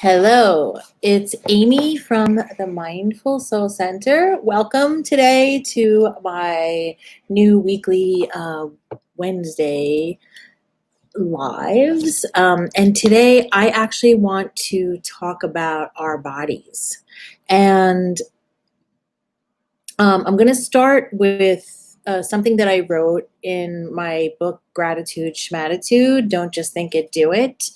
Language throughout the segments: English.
Hello, it's Amy from the Mindful Soul Center. Welcome today to my new weekly Wednesday lives. And today I actually want to talk about our bodies. And I'm going to start with something that I wrote in my book, Gratitude Shmatitude. Don't just think it, do it.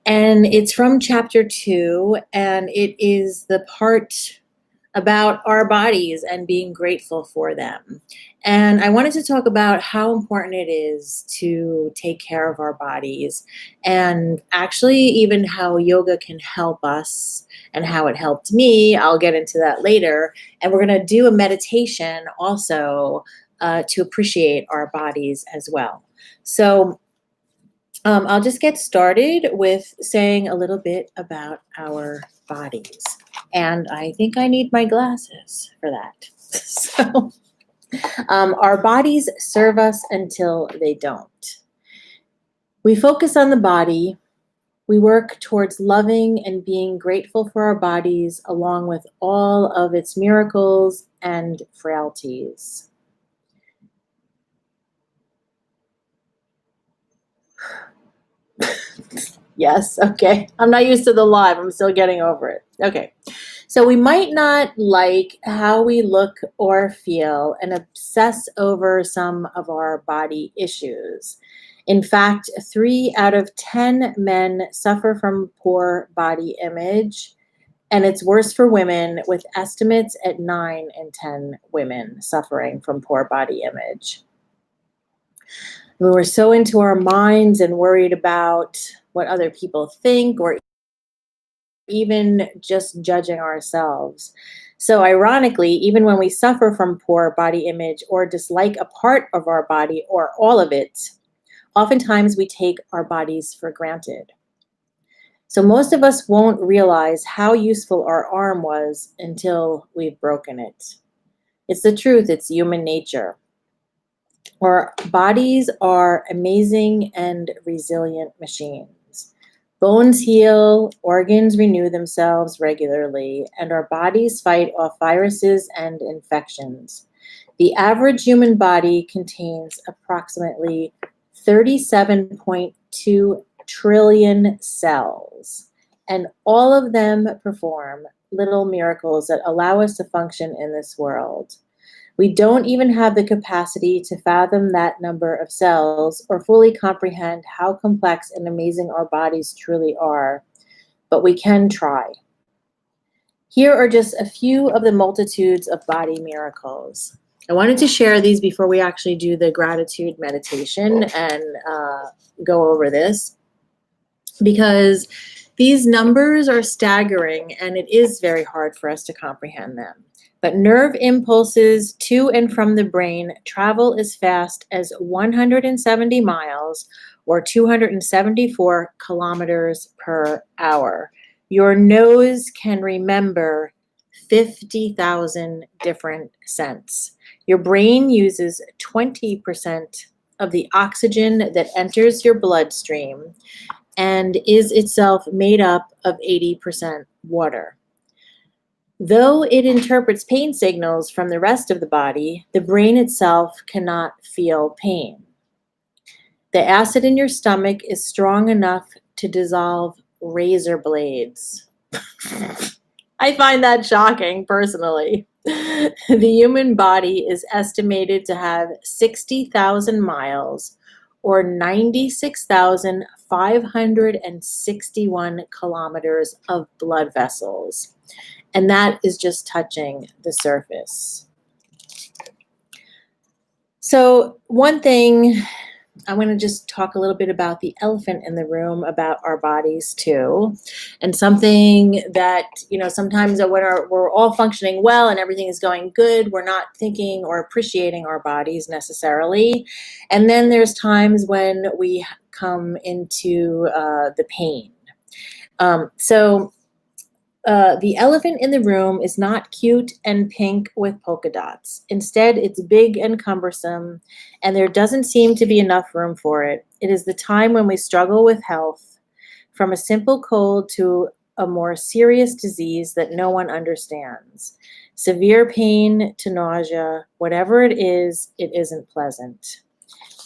And it's from chapter 2, and it is the part about our bodies and being grateful for them. And I wanted to talk about how important it is to take care of our bodies, and actually even how yoga can help us and how it helped me. I'll get into that later. And we're going to do a meditation also to appreciate our bodies as well. So I'll just get started with saying a little bit about our bodies. And I think I need my glasses for that. So our bodies serve us until they don't. We focus on the body. We work towards loving and being grateful for our bodies, along with all of its miracles and frailties. Yes, okay. I'm not used to the live. I'm still getting over it. Okay. So we might not like how we look or feel and obsess over some of our body issues. In fact, 3 out of 10 men suffer from poor body image, and it's worse for women, with estimates at 9 in 10 women suffering from poor body image. We were so into our minds and worried about what other people think, or even just judging ourselves. So ironically, even when we suffer from poor body image or dislike a part of our body or all of it, oftentimes we take our bodies for granted. So most of us won't realize how useful our arm was until we've broken it. It's the truth. It's human nature. Our bodies are amazing and resilient machines. Bones heal, organs renew themselves regularly, and our bodies fight off viruses and infections. The average human body contains approximately 37.2 trillion cells, and all of them perform little miracles that allow us to function in this world. We don't even have the capacity to fathom that number of cells or fully comprehend how complex and amazing our bodies truly are, but we can try. Here are just a few of the multitudes of body miracles. I wanted to share these before we actually do the gratitude meditation and go over this, because these numbers are staggering and it is very hard for us to comprehend them. But nerve impulses to and from the brain travel as fast as 170 miles or 274 kilometers per hour. Your nose can remember 50,000 different scents. Your brain uses 20% of the oxygen that enters your bloodstream and is itself made up of 80% water. Though it interprets pain signals from the rest of the body, the brain itself cannot feel pain. The acid in your stomach is strong enough to dissolve razor blades. I find that shocking, personally. The human body is estimated to have 60,000 miles, or 96,561 kilometers of blood vessels. And that is just touching the surface. So one thing, I'm going to just talk a little bit about the elephant in the room, about our bodies too. And something that, sometimes when we're all functioning well and everything is going good, we're not thinking or appreciating our bodies necessarily. And then there's times when we come into the pain. The elephant in the room is not cute and pink with polka dots. Instead, it's big and cumbersome, and there doesn't seem to be enough room for it. It is the time when we struggle with health, from a simple cold to a more serious disease that no one understands. Severe pain to nausea, whatever it isn't pleasant.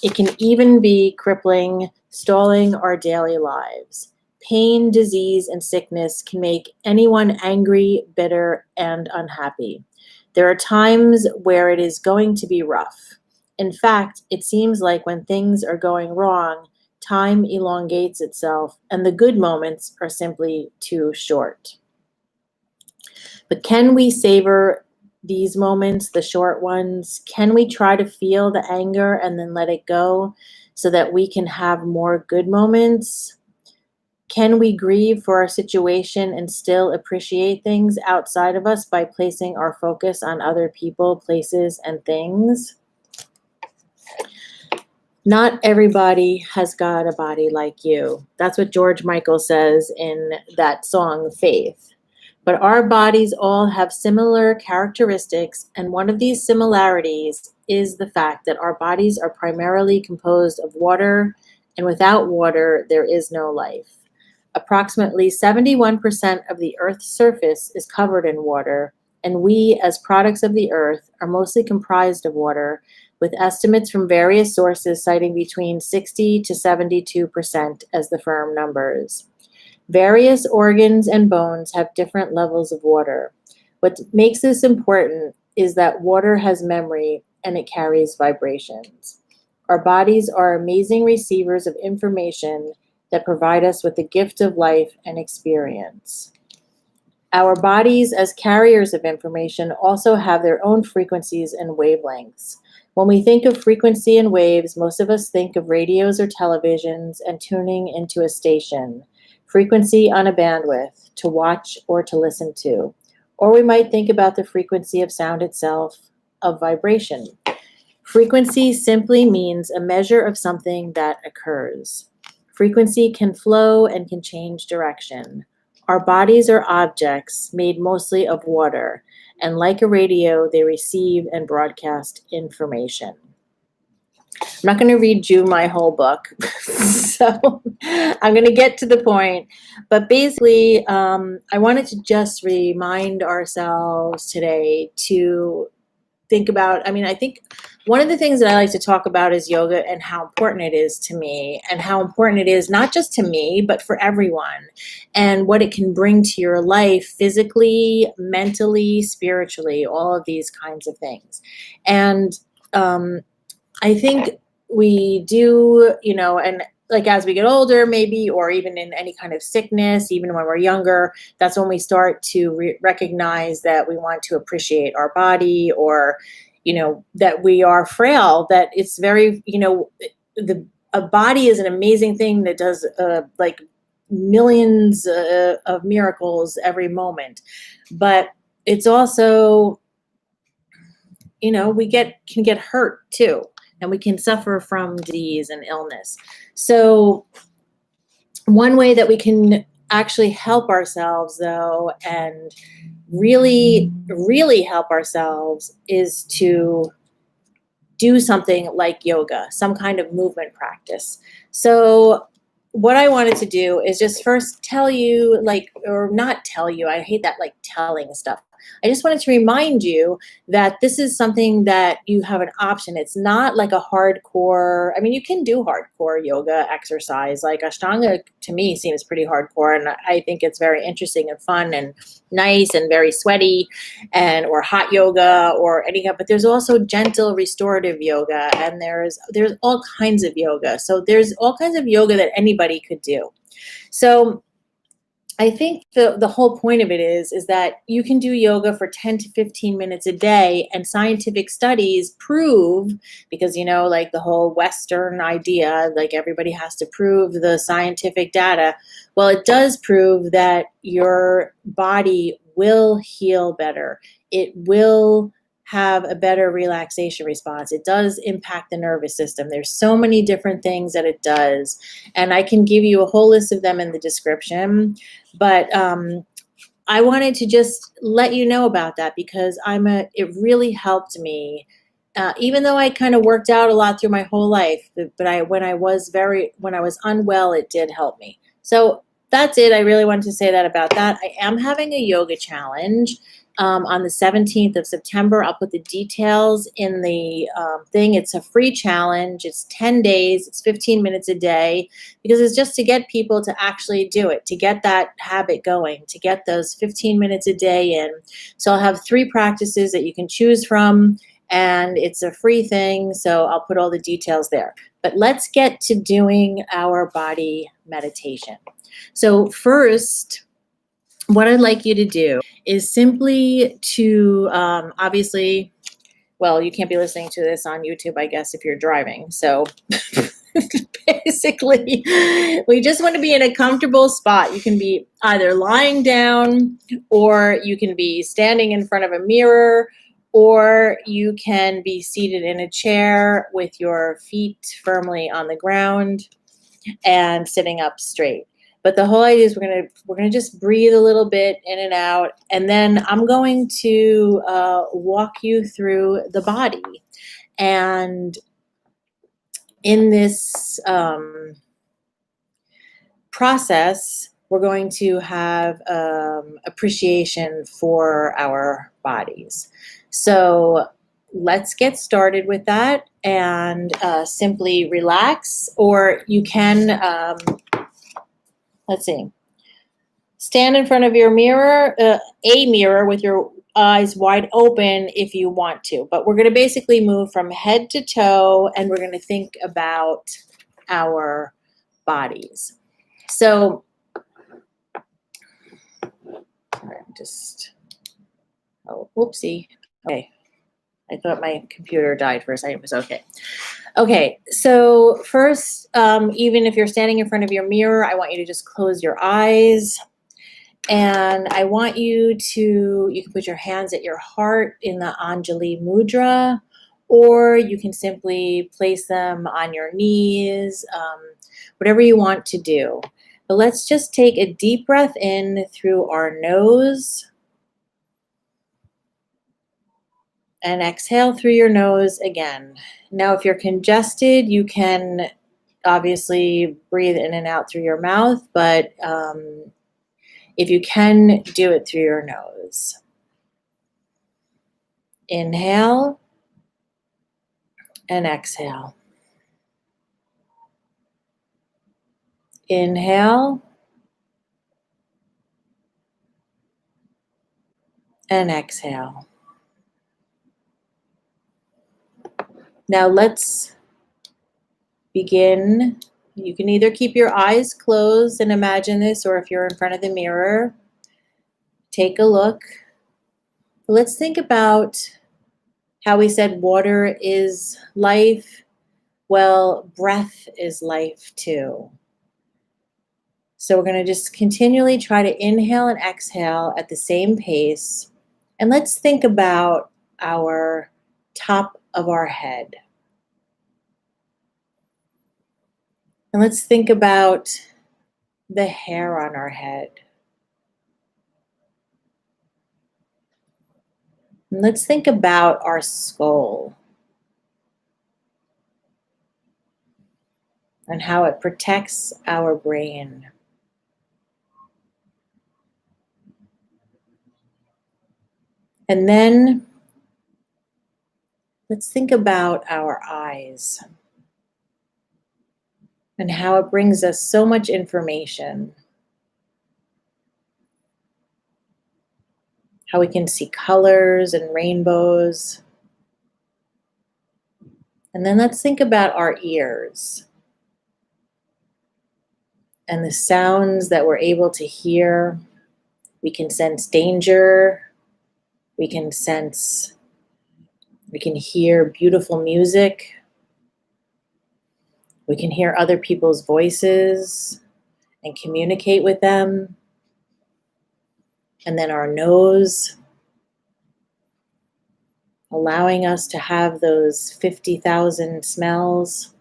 It can even be crippling, stalling our daily lives. Pain, disease, and sickness can make anyone angry, bitter, and unhappy. There are times where it is going to be rough. In fact, it seems like when things are going wrong, time elongates itself, and the good moments are simply too short. But can we savor these moments, the short ones? Can we try to feel the anger and then let it go so that we can have more good moments? Can we grieve for our situation and still appreciate things outside of us by placing our focus on other people, places, and things? Not everybody has got a body like you. That's what George Michael says in that song, Faith. But our bodies all have similar characteristics, and one of these similarities is the fact that our bodies are primarily composed of water, and without water, there is no life. Approximately 71% of the Earth's surface is covered in water, and we, as products of the Earth, are mostly comprised of water, with estimates from various sources citing between 60 to 72% as the firm numbers. Various organs and bones have different levels of water. What makes this important is that water has memory and it carries vibrations. Our bodies are amazing receivers of information that provide us with the gift of life and experience. Our bodies, as carriers of information, also have their own frequencies and wavelengths. When we think of frequency and waves, most of us think of radios or televisions and tuning into a station. Frequency on a bandwidth, to watch or to listen to. Or we might think about the frequency of sound itself, of vibration. Frequency simply means a measure of something that occurs. Frequency can flow and can change direction. Our bodies are objects made mostly of water, and like a radio, they receive and broadcast information. I'm not going to read you my whole book, so I'm going to get to the point. But basically, I wanted to just remind ourselves today to think about, I think one of the things that I like to talk about is yoga and how important it is to me, and how important it is not just to me, but for everyone, and what it can bring to your life physically, mentally, spiritually, all of these kinds of things. And I think we do, and like as we get older, maybe, or even in any kind of sickness, even when we're younger, that's when we start to recognize that we want to appreciate our body, or, that we are frail, that it's very, a body is an amazing thing that does like millions of miracles every moment. But it's also, we can get hurt too, and we can suffer from disease and illness. So one way that we can actually help ourselves, though, and really, really help ourselves, is to do something like yoga, some kind of movement practice. So what I wanted to do is just first tell you, or not tell you, I hate that telling stuff. I just wanted to remind you that this is something that you have an option. It's not like a hardcore, you can do hardcore yoga exercise. Like Ashtanga to me seems pretty hardcore, and I think it's very interesting and fun and nice and very sweaty, or hot yoga or anything. But there's also gentle restorative yoga, and there's all kinds of yoga. So there's all kinds of yoga that anybody could do. So I think the whole point of it is that you can do yoga for 10 to 15 minutes a day, and scientific studies prove, because, like the whole Western idea, like everybody has to prove the scientific data. Well, it does prove that your body will heal better. It will have a better relaxation response. It does impact the nervous system. There's so many different things that it does, and I can give you a whole list of them in the description. But I wanted to just let you know about that, because it really helped me, even though I kind of worked out a lot through my whole life. But when I was unwell, it did help me. So that's it. I really wanted to say that about that. I am having a yoga challenge on the 17th of September. I'll put the details in the thing. It's a free challenge. It's 10 days. It's 15 minutes a day, because it's just to get people to actually do it, to get that habit going, to get those 15 minutes a day in. So I'll have 3 practices that you can choose from, and it's a free thing. So I'll put all the details there. But let's get to doing our body meditation. So first, what I'd like you to do is simply to obviously, well, you can't be listening to this on YouTube, I guess, if you're driving. So basically, we just want to be in a comfortable spot. You can be either lying down, or you can be standing in front of a mirror, or you can be seated in a chair with your feet firmly on the ground and sitting up straight. But the whole idea is we're gonna just breathe a little bit in and out, and then I'm going to walk you through the body. And in this process, we're going to have appreciation for our bodies. So let's get started with that, and simply relax, or you can, let's see, stand in front of your mirror, a mirror, with your eyes wide open if you want to. But we're going to basically move from head to toe, and we're going to think about our bodies. So, whoopsie. Okay. I thought my computer died for a second. It was okay. Okay, so first, even if you're standing in front of your mirror, I want you to just close your eyes. And I want you can put your hands at your heart in the Anjali Mudra, or you can simply place them on your knees, whatever you want to do. But let's just take a deep breath in through our nose, and exhale through your nose again. Now, if you're congested, you can obviously breathe in and out through your mouth, but if you can, do it through your nose. Inhale and exhale. Inhale and exhale. Now let's begin. You can either keep your eyes closed and imagine this, or if you're in front of the mirror, take a look. Let's think about how we said water is life. Well, breath is life too. So we're going to just continually try to inhale and exhale at the same pace. And let's think about our top of our head. And let's think about the hair on our head. And let's think about our skull and how it protects our brain. And then let's think about our eyes and how it brings us so much information. How we can see colors and rainbows. And then let's think about our ears and the sounds that we're able to hear. We can sense danger. We can hear beautiful music. We can hear other people's voices and communicate with them. And then our nose, allowing us to have those 50,000 smells.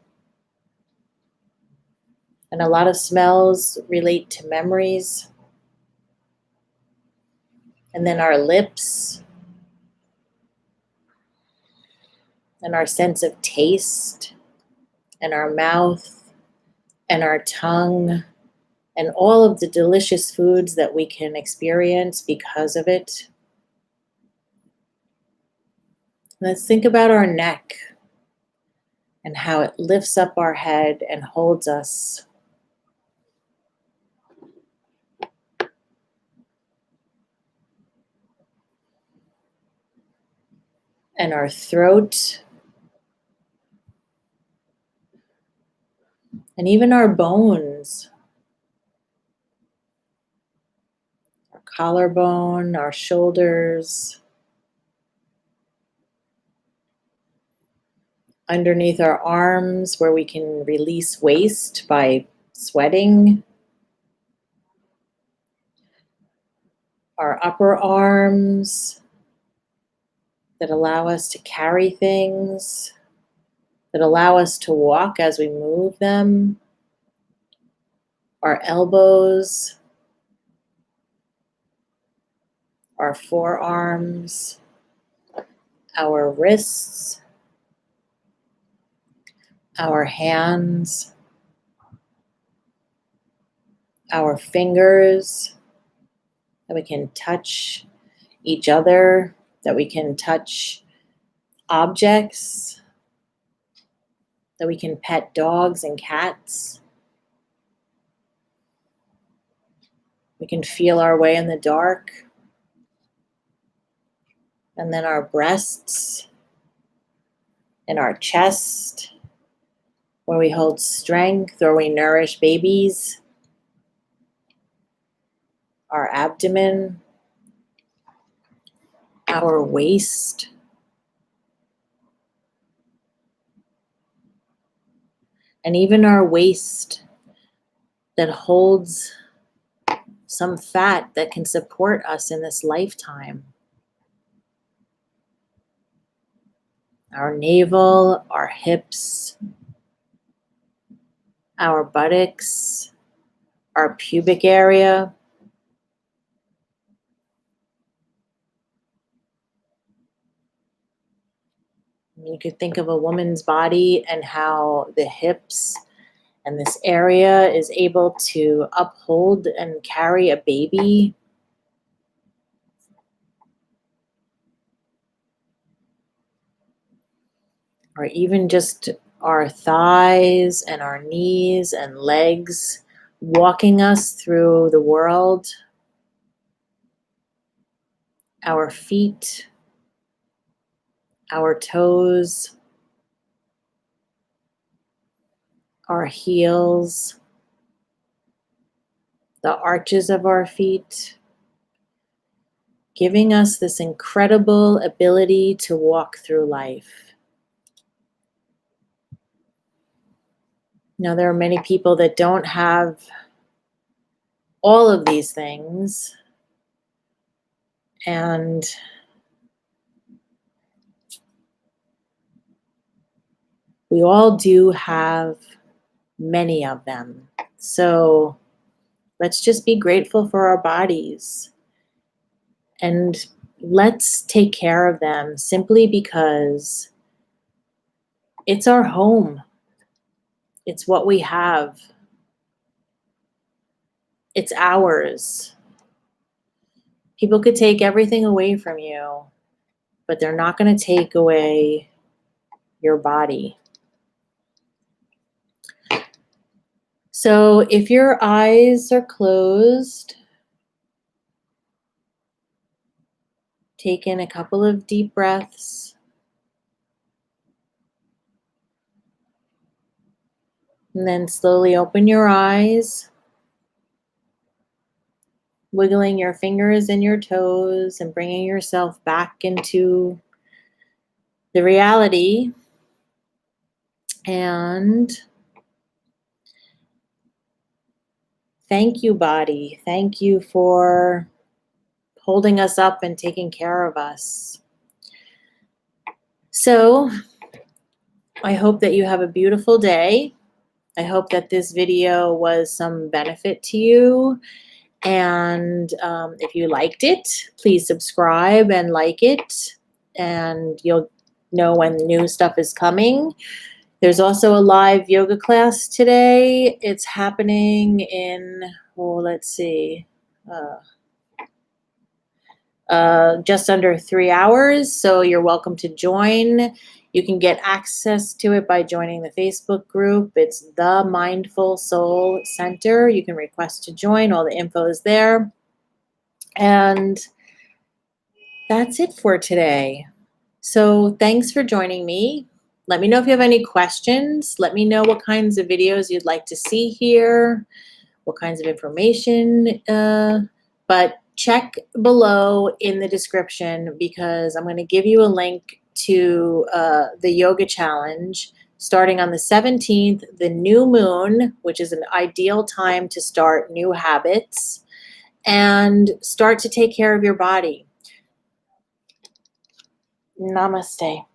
And a lot of smells relate to memories. And then our lips, and our sense of taste, and our mouth, and our tongue, and all of the delicious foods that we can experience because of it. Let's think about our neck and how it lifts up our head and holds us. And our throat. And even our bones. Our collarbone, our shoulders. Underneath our arms where we can release waste by sweating. Our upper arms that allow us to carry things, that allow us to walk as we move them. Our elbows, our forearms, our wrists, our hands, our fingers, that we can touch each other, that we can touch objects, that we can pet dogs and cats. We can feel our way in the dark. And then our breasts and our chest, where we hold strength or we nourish babies. Our abdomen, our waist, and even our waist that holds some fat that can support us in this lifetime. Our navel, our hips, our buttocks, our pubic area. You could think of a woman's body and how the hips and this area is able to uphold and carry a baby. Or even just our thighs and our knees and legs walking us through the world. Our feet, our toes, our heels, the arches of our feet, giving us this incredible ability to walk through life. Now, there are many people that don't have all of these things, and we all do have many of them. So let's just be grateful for our bodies and let's take care of them simply because it's our home. It's what we have. It's ours. People could take everything away from you, but they're not going to take away your body. So if your eyes are closed, take in a couple of deep breaths. And then slowly open your eyes, wiggling your fingers and your toes and bringing yourself back into the reality. And thank you, body. Thank you for holding us up and taking care of us. So I hope that you have a beautiful day. I hope that this video was some benefit to you. And if you liked it, please subscribe and like it. And you'll know when new stuff is coming. There's also a live yoga class today. It's happening in, let's see, just under 3 hours. So you're welcome to join. You can get access to it by joining the Facebook group. It's the Mindful Soul Center. You can request to join. All the info is there. And that's it for today. So thanks for joining me. Let me know if you have any questions. Let me know what kinds of videos you'd like to see here, what kinds of information. But check below in the description because I'm going to give you a link to the yoga challenge starting on the 17th, the new moon, which is an ideal time to start new habits and start to take care of your body. Namaste.